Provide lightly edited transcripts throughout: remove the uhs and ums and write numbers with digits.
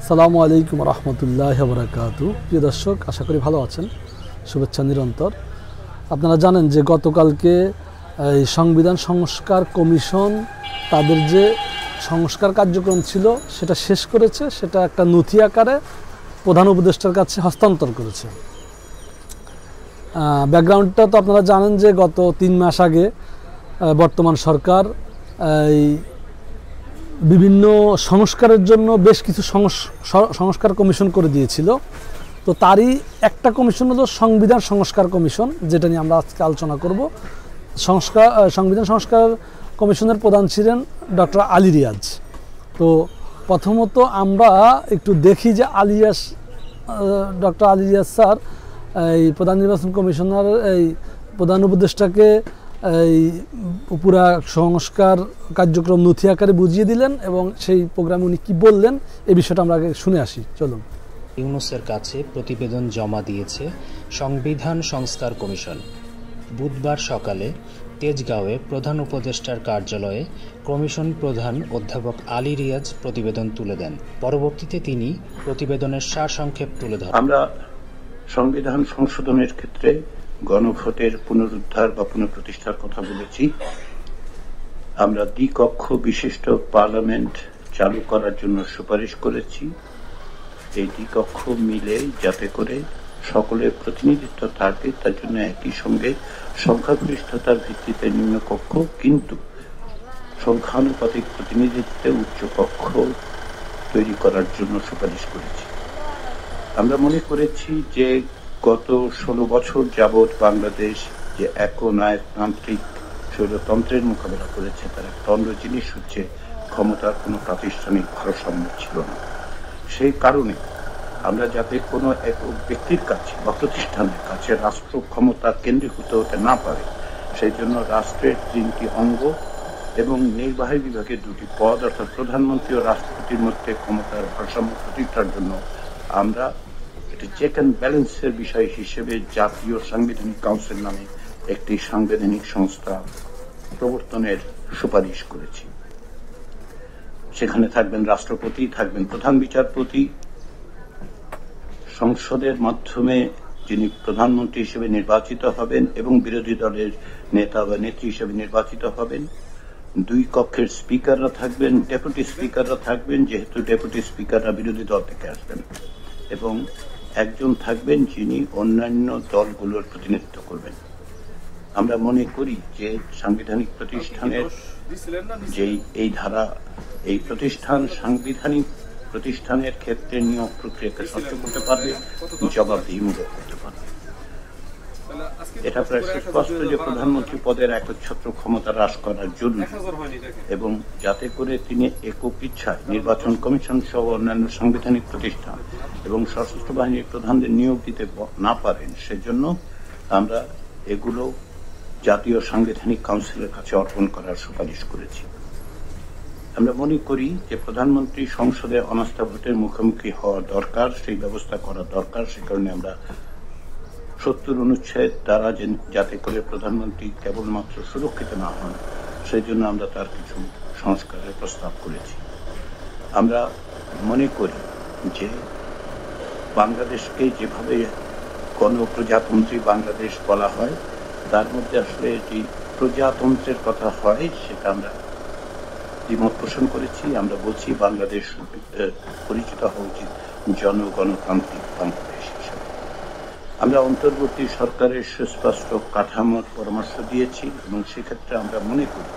আসসালামু আলাইকুম রহমতুল্লাহ বরকাতু। প্রিয় দর্শক, আশা করি ভালো আছেন। শুভেচ্ছা নিরন্তর। আপনারা জানেন যে গতকালকে এই সংবিধান সংস্কার কমিশন তাদের যে সংস্কার কার্যক্রম ছিল সেটা শেষ করেছে, সেটা একটা নথি আকারে প্রধান উপদেষ্টার কাছে হস্তান্তর করেছে। ব্যাকগ্রাউন্ডটা তো আপনারা জানেন যে গত 3 মাস আগে বর্তমান সরকার এই বিভিন্ন সংস্কারের জন্য বেশ কিছু সংস্কার কমিশন করে দিয়েছিল। তো তারই একটা কমিশন হলো সংবিধান সংস্কার কমিশন, যেটা নিয়ে আমরা আজকে আলোচনা করব। সংবিধান সংস্কার কমিশনের প্রধান ছিলেন ডক্টর আলী রিয়াজ। তো প্রথমত আমরা একটু দেখি যে ডক্টর আলী রিয়াজ স্যার এই প্রধান নির্বাচন কমিশনার এই প্রধান উপদেষ্টাকে এই পুরা সংস্কার কার্যক্রম নথি আকারে বুঝিয়ে দিলেন এবং সেই প্রোগ্রামে উনি কী বললেন এই বিষয়টা আমরা আগে শুনে আসি। চলুন। ইউনূসের কাছে প্রতিবেদন জমা দিয়েছে সংবিধান সংস্কার কমিশন। বুধবার সকালে তেজগাঁওয়ে প্রধান উপদেষ্টার কার্যালয়ে কমিশন প্রধান অধ্যাপক আলী রিয়াজ প্রতিবেদন তুলে দেন। পরবর্তীতে তিনি প্রতিবেদনের সারসংক্ষেপ তুলে ধরেন। আমরা সংবিধান সংশোধনের ক্ষেত্রে গণভোটের পুনরুদ্ধার বা পুনঃপ্রতিষ্ঠার কথা বলেছি। আমরা দ্বিকক্ষ বিশিষ্ট পার্লামেন্ট চালু করার জন্য সুপারিশ করেছি। এই দ্বিকক্ষ মিলে যাতে করে সকলের প্রতিনিধিত্ব থাকে, তার জন্য একই সঙ্গে সংখ্যাগরিষ্ঠতার ভিত্তিতে নিম্নকক্ষ কিন্তু সংখ্যানুপাতিক প্রতিনিধিত্বে উচ্চকক্ষ তৈরি করার জন্য সুপারিশ করেছি। আমরা মনে করেছি যে গত 16 বছর যাবৎ বাংলাদেশ যে একনায়কতান্ত্রিক স্বৈরতন্ত্রের মোকাবেলা করেছে, তার একটা অন্য জিনিস হচ্ছে ক্ষমতার কোনো প্রাতিষ্ঠানিক ভারসাম্য ছিল না। সেই কারণে আমরা যাতে কোনো এক ব্যক্তির কাছে বা প্রতিষ্ঠানের কাছে রাষ্ট্র ক্ষমতা কেন্দ্রীভূত হতে না পারে, সেই জন্য রাষ্ট্রের 3টি অঙ্গ এবং নির্বাহী বিভাগের 2টি পদ অর্থাৎ প্রধানমন্ত্রী ও রাষ্ট্রপতির মধ্যে ক্ষমতার ভারসাম্য প্রতিষ্ঠার জন্য আমরা এটি চেক অ্যান্ড ব্যালেন্সের বিষয় হিসেবে জাতীয় সাংবিধানিক কাউন্সিল নামে একটি সাংবিধানিক সংস্থা প্রবর্তনের সুপারিশ করেছি। সেখানে থাকবেন রাষ্ট্রপতি, থাকবেন প্রধান বিচারপতি, সংসদের মাধ্যমে যিনি প্রধানমন্ত্রী হিসেবে নির্বাচিত হবেন এবং বিরোধী দলের নেতা বা নেত্রী হিসেবে নির্বাচিত হবেন। 2 কক্ষের স্পিকাররা থাকবেন, ডেপুটি স্পিকাররা থাকবেন, যেহেতু ডেপুটি স্পিকাররা বিরোধী দল থেকে আসবেন, এবং একজন থাকবেন যিনি অন্যান্য দলগুলোর প্রতিনিধিত্ব করবেন। আমরা মনে করি যে সাংবিধানিক প্রতিষ্ঠানের যে এই ধারা, এই প্রতিষ্ঠান সাংবিধানিক প্রতিষ্ঠানের ক্ষেত্রে নিয়োগ প্রক্রিয়াকে স্বচ্ছ করতে পারবে, জবাবদিহিমূলক করতে পারবে। এটা প্রায় সুস্পষ্ট যে প্রধানমন্ত্রী পদের একচ্ছত্র ক্ষমতা হ্রাস করার জন্য এবং যাতে করে তিনি একক ইচ্ছায় নির্বাচন কমিশন সহ অন্যান্য সাংবিধানিক প্রতিষ্ঠান এবং সশস্ত্র বাহিনীর প্রধানদের নিয়োগ দিতে না পারেন, সেজন্য আমরা এগুলো জাতীয় সাংবিধানিক কাউন্সিলের কাছে অর্পণ করার সুপারিশ করেছি। আমরা মনে করি যে প্রধানমন্ত্রী সংসদে অনাস্থা ভোটের মুখোমুখি হওয়া দরকার, সেই ব্যবস্থা করা দরকার। সে কারণে আমরা 70 অনুচ্ছেদ দ্বারা যাতে করে প্রধানমন্ত্রী কেবলমাত্র সুরক্ষিত না হন, সেই জন্য আমরা তার কিছু সংস্কারের প্রস্তাব করেছি। আমরা মনে করি যে বাংলাদেশকে যেভাবে গণপ্রজাতন্ত্রী বাংলাদেশ বলা হয়, তার মধ্যে আসলে এটি প্রজাতন্ত্রের কথা হয়, সেটা আমরা দ্বিমত পোষণ করেছি। আমরা বলছি বাংলাদেশ পরিচিত হওয়া উচিত জনগণতান্ত্রিক বাংলাদেশ হিসেবে। আমরা অন্তর্বর্তী সরকারের সুস্পষ্ট কাঠামোর পরামর্শ দিয়েছি এবং সেক্ষেত্রে আমরা মনে করি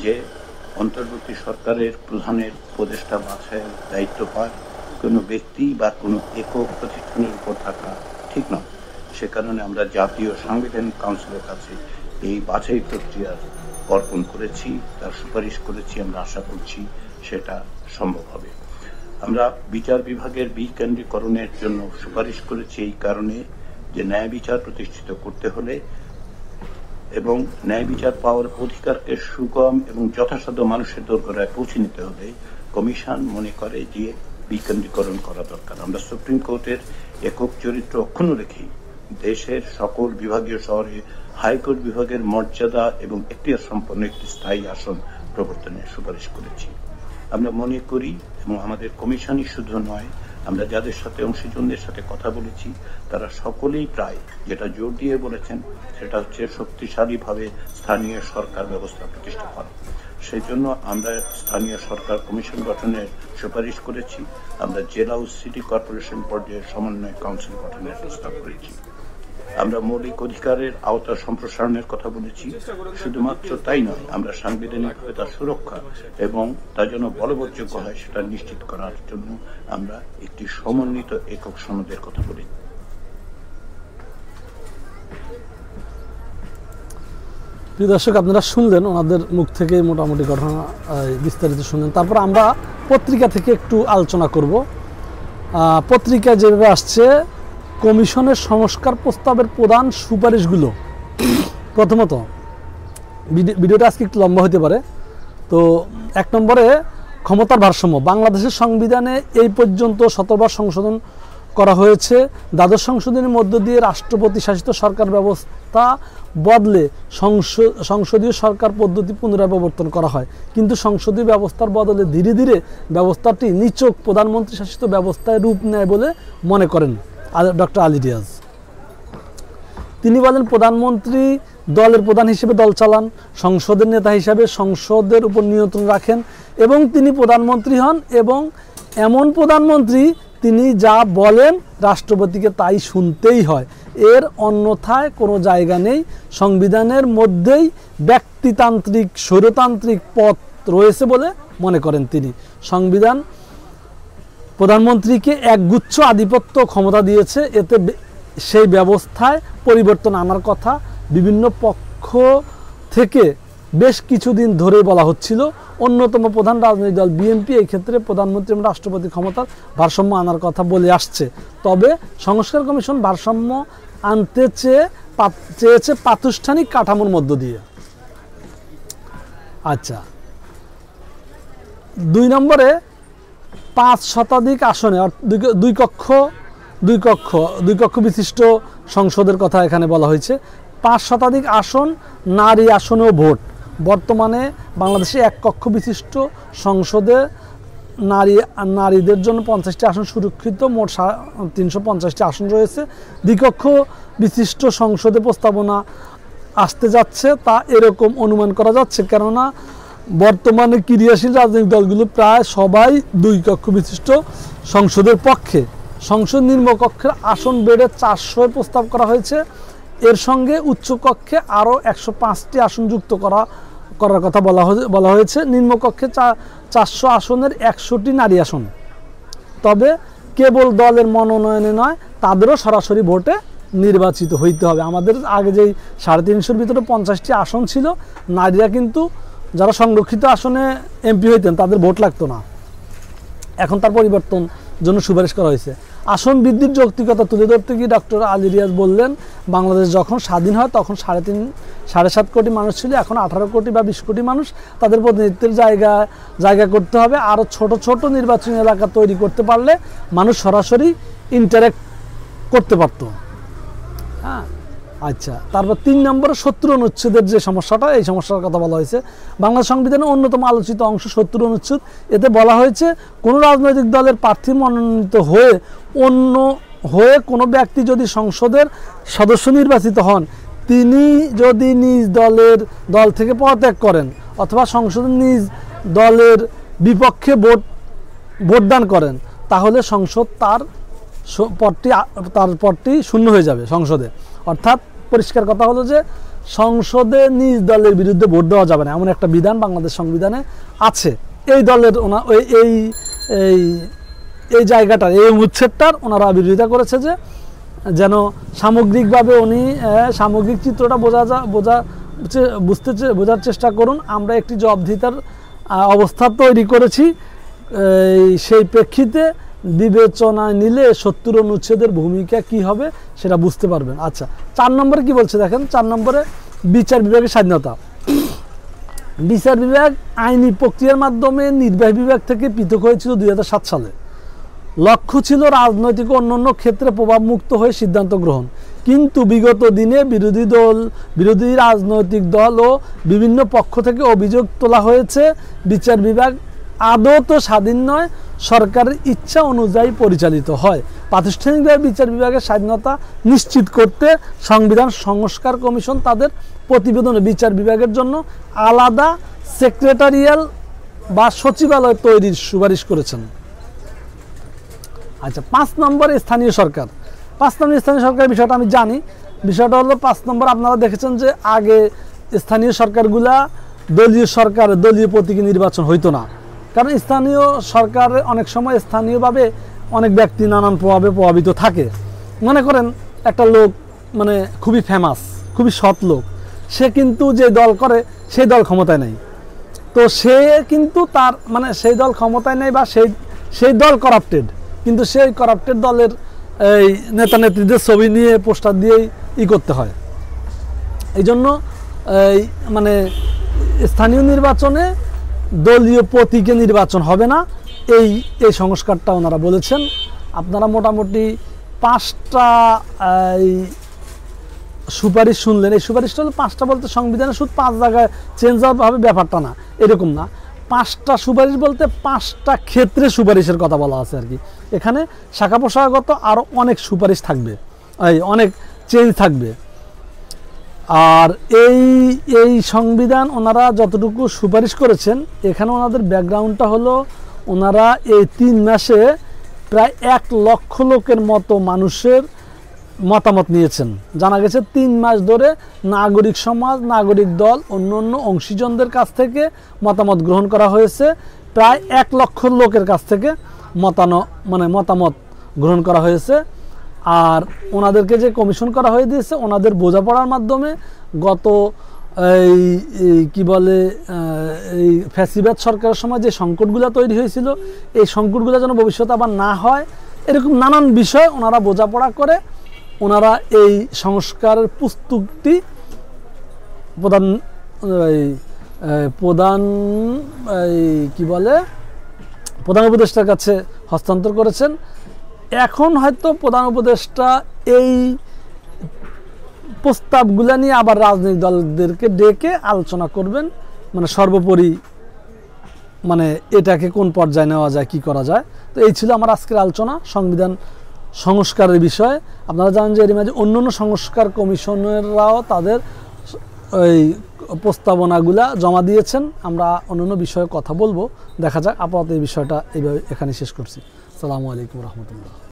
যে অন্তর্বর্তী সরকারের প্রধানের উপদেষ্টা বাছাইয়ের দায়িত্বভার কোনো ব্যক্তি বা কোনো একক প্রতিষ্ঠানের উপর থাকা ঠিক নয়। সে কারণে আমরা জাতীয় সাংবিধানিক কাউন্সিলের কাছে এই বাছাই প্রক্রিয়ার অর্পণ করেছি, তার সুপারিশ করেছি। আমরা আশা করছি সেটা সম্ভব হবে। আমরা বিচার বিভাগের বিকেন্দ্রীকরণের জন্য সুপারিশ করেছি এই কারণে যে ন্যায় বিচার প্রতিষ্ঠিত করতে হলে এবং ন্যায় বিচার পাওয়ার অধিকারকে সুগম এবং যথাসাধ্য মানুষের দোরগোড়ায় পৌঁছে নিতে হলে কমিশন মনে করে যে বিকেন্দ্রীকরণ করা দরকার। আমরা সুপ্রিম কোর্টের একক চরিত্র অক্ষুণ্ণ রেখেই দেশের সকল বিভাগীয় শহরে হাইকোর্ট বিভাগের মর্যাদা এবং এখতিয়ার সম্পন্ন একটি স্থায়ী আসন প্রবর্তনের সুপারিশ করেছি। আমরা মনে করি, এবং আমাদের কমিশনই শুধু নয়, আমরা যাদের সাথে অংশীজনদের সাথে কথা বলেছি তারা সকলেই প্রায় যেটা জোর দিয়ে বলেছেন সেটা হচ্ছে শক্তিশালীভাবে স্থানীয় সরকার ব্যবস্থা প্রতিষ্ঠা করা। সেই জন্য আমরা স্থানীয় সরকার কমিশন গঠনের সুপারিশ করেছি। আমরা জেলা ও সিটি কর্পোরেশন পর্যায়ে সমন্বয় কাউন্সিল গঠনের প্রস্তাব করেছি। আমরা মৌলিক অধিকারের আওতা সম্প্রসারণের কথা বলেছি। শুধুমাত্র তাই নয়, আমরা সাংবিধানিকভাবে তার সুরক্ষা এবং তা যেন বলবৎযোগ্য হয় সেটা নিশ্চিত করার জন্য আমরা একটি সমন্বিত একক সনদের কথা বলি। প্রিয় দর্শক, আপনারা শুনলেন ওনাদের মুখ থেকে মোটামুটি ঘটনা বিস্তারিত শুনলেন। তারপর আমরা পত্রিকা থেকে একটু আলোচনা করব। পত্রিকায় যেভাবে আসছে কমিশনের সংস্কার প্রস্তাবের প্রধান সুপারিশগুলো। প্রথমত, ভিডিওটা আজকে একটু লম্বা হতে পারে। তো 1 নম্বরে ক্ষমতার ভারসাম্য। বাংলাদেশের সংবিধানে এই পর্যন্ত 17 বার সংশোধন করা হয়েছে। দ্বাদশ সংশোধনের মধ্য দিয়ে রাষ্ট্রপতি শাসিত সরকার ব্যবস্থা বদলে সংসদীয় সরকার পদ্ধতি পুনরায় প্রবর্তন করা হয়। কিন্তু সংসদীয় ব্যবস্থার বদলে ধীরে ধীরে ব্যবস্থাটি নিছক প্রধানমন্ত্রী শাসিত ব্যবস্থায় রূপ নেয় বলে মনে করেন ডক্টর আলী রিয়াজ। তিনি বলেন, প্রধানমন্ত্রী দলের প্রধান হিসেবে দল চালান, সংসদের নেতা হিসাবে সংসদের উপর নিয়ন্ত্রণ রাখেন এবং তিনি প্রধানমন্ত্রী হন এবং এমন প্রধানমন্ত্রী তিনি যা বলেন রাষ্ট্রপতিকে তাই শুনতেই হয়। এর অন্যথায় কোনো জায়গা নেই। সংবিধানের মধ্যেই ব্যক্তিতান্ত্রিক স্বৈরতান্ত্রিক পথ রয়েছে বলে মনে করেন তিনি। সংবিধান প্রধানমন্ত্রীকে একগুচ্ছ আধিপত্য ক্ষমতা দিয়েছে। এতে সেই ব্যবস্থায় পরিবর্তন আনার কথা বিভিন্ন পক্ষ থেকে বেশ কিছুদিন ধরে বলা হচ্ছিল। অন্যতম প্রধান রাজনৈতিক দল বিএনপি এই ক্ষেত্রে প্রধানমন্ত্রী এবং রাষ্ট্রপতি ক্ষমতার ভারসাম্য আনার কথা বলে আসছে। তবে সংস্কার কমিশন ভারসাম্য আনতে চেয়েছে প্রাতিষ্ঠানিক কাঠামোর মধ্য দিয়ে। আচ্ছা, 2 নম্বরে 5 শতাধিক আসনে দুই কক্ষ বিশিষ্ট সংসদের কথা এখানে বলা হয়েছে। 5 শতাধিক আসন নারী আসনেও ভোট। বর্তমানে বাংলাদেশে 1 কক্ষ বিশিষ্ট সংসদে নারীদের জন্য 50টি আসন সুরক্ষিত, মোট 350টি আসন রয়েছে। দ্বিকক্ষ বিশিষ্ট সংসদে প্রস্তাবনা আসতে যাচ্ছে তা এরকম অনুমান করা যাচ্ছে, কেননা বর্তমানে ক্রিয়াশীল রাজনৈতিক দলগুলো প্রায় সবাই 2 কক্ষ বিশিষ্ট সংসদের পক্ষে। সংসদ নিম্নকক্ষের আসন বেড়ে 400 প্রস্তাব করা হয়েছে। এর সঙ্গে উচ্চকক্ষে আরও 105টি আসন যুক্ত করার কথা বলা হয়েছে। নিম্নকক্ষে 400 আসনের 100টি নারী আসন। তবে কেবল দলের মনোনয়নে নয়, তাদেরও সরাসরি ভোটে নির্বাচিত হইতে হবে। আমাদের আগে যেই 350-র ভিতরে 50টি আসন ছিল, নারীরা কিন্তু যারা সংরক্ষিত আসনে এমপি হইতেন তাদের ভোট লাগতো না। এখন তার পরিবর্তন জন্য সুপারিশ করা হয়েছে। আসন বৃদ্ধির যৌক্তিকতা তুলে ধরতে গিয়ে ডক্টর আলী রিয়াজ বললেন, বাংলাদেশ যখন স্বাধীন হয় তখন 7.5 কোটি মানুষ ছিল, এখন 18 কোটি বা 20 কোটি মানুষ। তাদের প্রতিনিধিত্বের জায়গা করতে হবে। আরও ছোট ছোট নির্বাচনী এলাকা তৈরি করতে পারলে মানুষ সরাসরি ইন্টারেক্ট করতে পারত। হ্যাঁ, আচ্ছা, তারপর 3 নম্বরে 70 অনুচ্ছেদের যে সমস্যাটা, এই সমস্যার কথা বলা হয়েছে। বাংলা সংবিধানের অন্যতম আলোচিত অংশ 70 অনুচ্ছেদ। এতে বলা হয়েছে, কোনো রাজনৈতিক দলের প্রার্থী মনোনীত হয়ে কোনো ব্যক্তি যদি সংসদের সদস্য নির্বাচিত হন, তিনি যদি নিজ দল থেকে পদত্যাগ করেন অথবা সংসদের নিজ দলের বিপক্ষে ভোটদান করেন, তাহলে সংসদ তার পদটি শূন্য হয়ে যাবে সংসদে। অর্থাৎ পরিষ্কার কথা হলো যে সংসদে নিজ দলের বিরুদ্ধে ভোট দেওয়া যাবে না, এমন একটা বিধান বাংলাদেশ সংবিধানে আছে। এই দলের এই জায়গাটার, এই উচ্ছেদটার ওনারা বিরোধিতা করেছে, যে যেন সামগ্রিকভাবে সামগ্রিক চিত্রটা বোঝার চেষ্টা করুন। আমরা একটি জবাবদিহিতার অবস্থা তৈরি করেছি, সেই প্রেক্ষিতে বিবেচনায় নিলে 70 অনুচ্ছেদের ভূমিকা কি হবে সেটা বুঝতে পারবেন। আচ্ছা, 4 নম্বরে কি বলছে দেখেন। 4 নম্বরে বিচার বিভাগের স্বাধীনতা। বিচার বিভাগ আইনি প্রক্রিয়ার মাধ্যমে নির্বাহী বিভাগ থেকে পৃথক হয়েছিল 2007 সালে। লক্ষ্য ছিল রাজনৈতিক অন্যান্য ক্ষেত্রে প্রভাবমুক্ত হয়ে সিদ্ধান্ত গ্রহণ। কিন্তু বিগত দিনে বিরোধী রাজনৈতিক দল ও বিভিন্ন পক্ষ থেকে অভিযোগ তোলা হয়েছে বিচার বিভাগ আদৌ তো স্বাধীন নয়, সরকারের ইচ্ছা অনুযায়ী পরিচালিত হয়। প্রাতিষ্ঠানিকভাবে বিচার বিভাগের স্বাধীনতা নিশ্চিত করতে সংবিধান সংস্কার কমিশন তাদের প্রতিবেদনে বিচার বিভাগের জন্য আলাদা সেক্রেটারিয়াল বা সচিবালয় তৈরির সুপারিশ করেছেন। আচ্ছা, 5 নম্বর স্থানীয় সরকার। 5 নম্বর স্থানীয় সরকারের বিষয়টা আমি জানি। বিষয়টা হলো 5 নম্বর, আপনারা দেখেছেন যে আগে স্থানীয় সরকারগুলা দলীয় সরকার, দলীয় প্রতীকে নির্বাচন হইতো না। কারণ স্থানীয় সরকারে অনেক সময় স্থানীয়ভাবে অনেক ব্যক্তি নানান প্রভাবে প্রভাবিত থাকে। মনে করেন একটা লোক মানে খুবই ফেমাস, খুবই সৎ লোক, সে কিন্তু যে দল করে সেই দল ক্ষমতায় নেই, তো সে কিন্তু তার মানে সেই দল ক্ষমতায় নেই বা সেই দল করাপ্টেড, কিন্তু সেই করাপ্টেড দলের এই নেতা নেত্রীদের ছবি নিয়ে পোস্টার দিয়েই করতে হয়। এই জন্য মানে স্থানীয় নির্বাচনে দলীয় প্রতীকে নির্বাচন হবে না, এই সংস্কারটা ওনারা বলেছেন। আপনারা মোটামুটি 5টা সুপারিশ শুনলেন। এই সুপারিশটা হলো 5টা বলতে সংবিধানে শুধু 5 জায়গায় চেঞ্জ হবে ব্যাপারটা না, এরকম না। 5টা সুপারিশ বলতে 5টা ক্ষেত্রে সুপারিশের কথা বলা আছে আর কি। এখানে শাখা প্রশাখাগত আরও অনেক সুপারিশ থাকবে, অনেক চেঞ্জ থাকবে। আর এই সংবিধান ওনারা যতটুকু সুপারিশ করেছেন, এখানে ওনাদের ব্যাকগ্রাউন্ডটা হলো ওনারা এই 3 মাসে প্রায় 1 লক্ষ লোকের মতো মানুষের মতামত নিয়েছেন। জানা গেছে 3 মাস ধরে নাগরিক সমাজ, নাগরিক দল, অন্য অংশীজনদের কাছ থেকে মতামত গ্রহণ করা হয়েছে। প্রায় 1 লক্ষ লোকের কাছ থেকে মতামত গ্রহণ করা হয়েছে। আর ওনাদেরকে যে কমিশন করা হয়ে দিয়েছে, ওনাদের বোঝাপড়ার মাধ্যমে গত কি বলে এই ফ্যাসিবাদ সরকারের সময় যে সংকটগুলো তৈরি হয়েছিল, এই সংকটগুলো যেন ভবিষ্যতে আবার না হয়, এরকম নানান বিষয় ওনারা বোঝাপড়া করে ওনারা এই সংস্কারের পুস্তকটি প্রধান উপদেষ্টার কাছে হস্তান্তর করেছেন। এখন হয়তো প্রধান উপদেষ্টা এই প্রস্তাবগুলো নিয়ে আবার রাজনৈতিক দলদেরকে ডেকে আলোচনা করবেন, মানে সর্বোপরি মানে এটাকে কোন পর্যায়ে নেওয়া যায়, কি করা যায়। তো এই ছিল আমার আজকের আলোচনা সংবিধান সংস্কারের বিষয়ে। আপনারা জানেন যে এর মাঝে অন্যান্য সংস্কার কমিশনেরাও তাদের ওই প্রস্তাবনাগুলা জমা দিয়েছেন। আমরা অন্যান্য বিষয়ে কথা বলবো, দেখা যাক। আপাতত এই বিষয়টা এইভাবে এখানে শেষ করছি। আসসালামু আলাইকুম রহমতুল্লাহ।